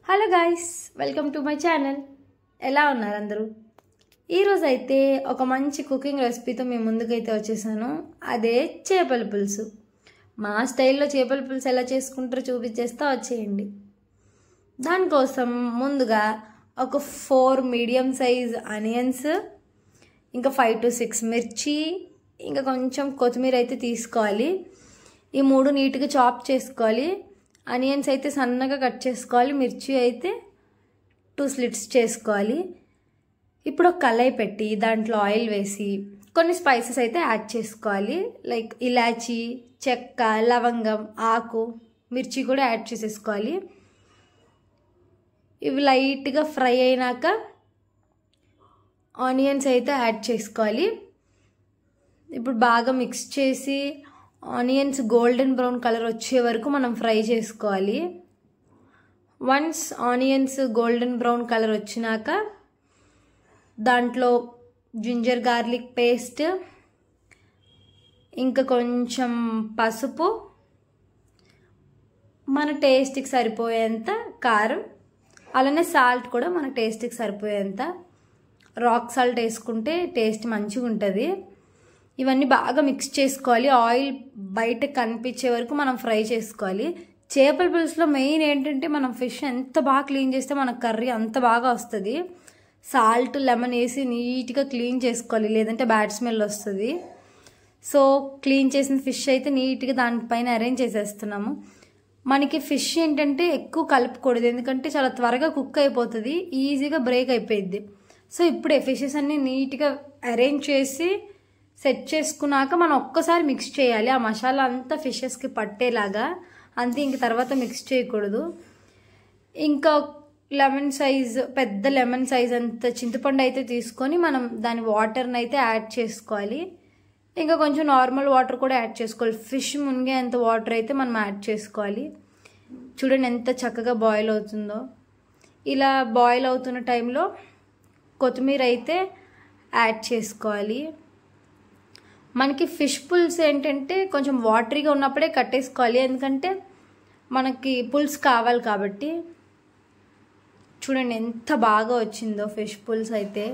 Hello guys, welcome to my channel. ఎలా ఉన్నారు అందరూ? ఈరోజు అయితే ఒక మంచి కుకింగ్ రెసిపీతో మీ ముందుకైతే వచ్చేసాను. అదే చేపల పులుసు. మా స్టైల్లో చేపల పులుసు ఎలా చేసుకుంటారో చూపించేస్తా, వచ్చేయండి. దానికోసం ముందుగా ఒక 4 మీడియం సైజ్ ఆనియన్స్, ఇంకా 5 to 6 మిర్చి, ఇంకా కొంచెం కొత్తిమీర అయితే తీసుకోవాలి. ఈ 3 నీట్గా చాప్ చేసుకోవాలి. ఆనియన్స్ అయితే సన్నగా కట్ చేసుకోవాలి, మిర్చి అయితే 2 స్లిట్స్ చేసుకోవాలి. ఇప్పుడు ఒక కళాయి పెట్టి దాంట్లో ఆయిల్ వేసి కొన్ని స్పైసెస్ అయితే యాడ్ చేసుకోవాలి. లైక్ ఇలాచీ, చెక్క, లవంగం, ఆకు, మిర్చి కూడా యాడ్ చేసేసుకోవాలి. ఇవి లైట్గా ఫ్రై అయినాక ఆనియన్స్ అయితే యాడ్ చేసుకోవాలి. ఇప్పుడు బాగా మిక్స్ చేసి ఆనియన్స్ గోల్డెన్ బ్రౌన్ కలర్ వచ్చే వరకు మనం ఫ్రై చేసుకోవాలి. Once onions golden brown colour వచ్చినాక దాంట్లో జింజర్ గార్లిక్ పేస్ట్, ఇంకా కొంచెం పసుపు, మన టేస్ట్కి సరిపోయేంత కారం, అలానే సాల్ట్ కూడా మన టేస్ట్కి సరిపోయేంత. రాక్ సాల్ట్ వేసుకుంటే టేస్ట్ మంచిగా ఉంటుంది. ఇవన్నీ బాగా మిక్స్ చేసుకోవాలి. ఆయిల్ బయట కనిపించే వరకు మనం ఫ్రై చేసుకోవాలి. చేపల పులుసులో మెయిన్ ఏంటంటే మనం ఫిష్ ఎంత బాగా క్లీన్ చేస్తే మన కర్రీ అంత బాగా వస్తుంది. సాల్ట్, లెమన్ వేసి నీట్గా క్లీన్ చేసుకోవాలి, లేదంటే బ్యాడ్ స్మెల్ వస్తుంది. సో క్లీన్ చేసిన ఫిష్ అయితే నీట్గా దానిపైన అరేంజ్ చేసేస్తున్నాము. మనకి ఫిష్ ఏంటంటే ఎక్కువ కలుపుకూడదు, ఎందుకంటే చాలా త్వరగా కుక్ అయిపోతుంది, ఈజీగా బ్రేక్ అయిపోయింది. సో ఇప్పుడే ఫిషెస్ అన్నీ నీట్గా అరేంజ్ చేసి సెట్ చేసుకున్నాక మనం ఒక్కసారి మిక్స్ చేయాలి. ఆ మసాలా అంతా ఫిషెస్కి పట్టేలాగా, అంతే. ఇంక తర్వాత మిక్స్ చేయకూడదు. ఇంకా లెమన్ సైజ్, పెద్ద లెమన్ సైజ్ అంత చింతపండు అయితే తీసుకొని మనం దాని వాటర్ని అయితే యాడ్ చేసుకోవాలి. ఇంకా కొంచెం నార్మల్ వాటర్ కూడా యాడ్ చేసుకోవాలి. ఫిష్ మునిగే అంత వాటర్ అయితే మనం యాడ్ చేసుకోవాలి. చూడండి ఎంత చక్కగా బాయిల్ అవుతుందో. ఇలా బాయిల్ అవుతున్న టైంలో కొత్తిమీర అయితే యాడ్ చేసుకోవాలి. మనకి ఫిష్ పులుసు ఏంటంటే కొంచెం వాటరీగా ఉన్నప్పుడే కట్టేసుకోవాలి, ఎందుకంటే మనకి పులుసు కావాలి కాబట్టి. చూడండి ఎంత బాగా వచ్చిందో ఫిష్ పులుసు అయితే.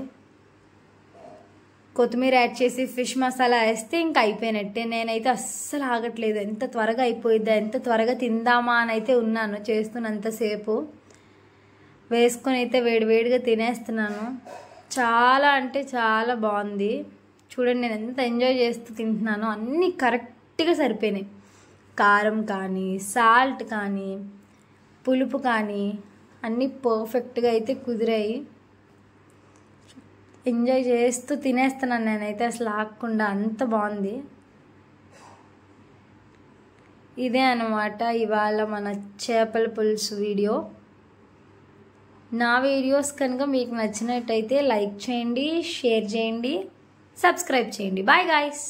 కొత్తిమీర యాడ్ చేసి ఫిష్ మసాలా వేస్తే ఇంకా అయిపోయినట్టే. నేనైతే అస్సలు ఆగట్లేదు, ఎంత త్వరగా అయిపోయిద్దా, ఎంత త్వరగా తిందామా అని అయితే ఉన్నాను చేస్తున్నంతసేపు. వేసుకొని అయితే వేడివేడిగా తినేస్తున్నాను. చాలా అంటే చాలా బాగుంది. చూడండి నేను ఎంత ఎంజాయ్ చేస్తూ తింటున్నాను. అన్నీ కరెక్ట్గా సరిపోయినాయి. కారం కానీ, సాల్ట్ కానీ, పులుపు కానీ అన్నీ పర్ఫెక్ట్గా అయితే కుదిరాయి. ఎంజాయ్ చేస్తూ తినేస్తున్నాను నేనైతే అసలు ఆగకుండా, అంత బాగుంది. ఇదే అన్నమాట ఇవాళ మన చేపల పులుసు వీడియో. నా వీడియోస్ కనుక మీకు నచ్చినట్టయితే లైక్ చేయండి, షేర్ చేయండి, సబ్స్క్రైబ్ చేయండి. Bye guys.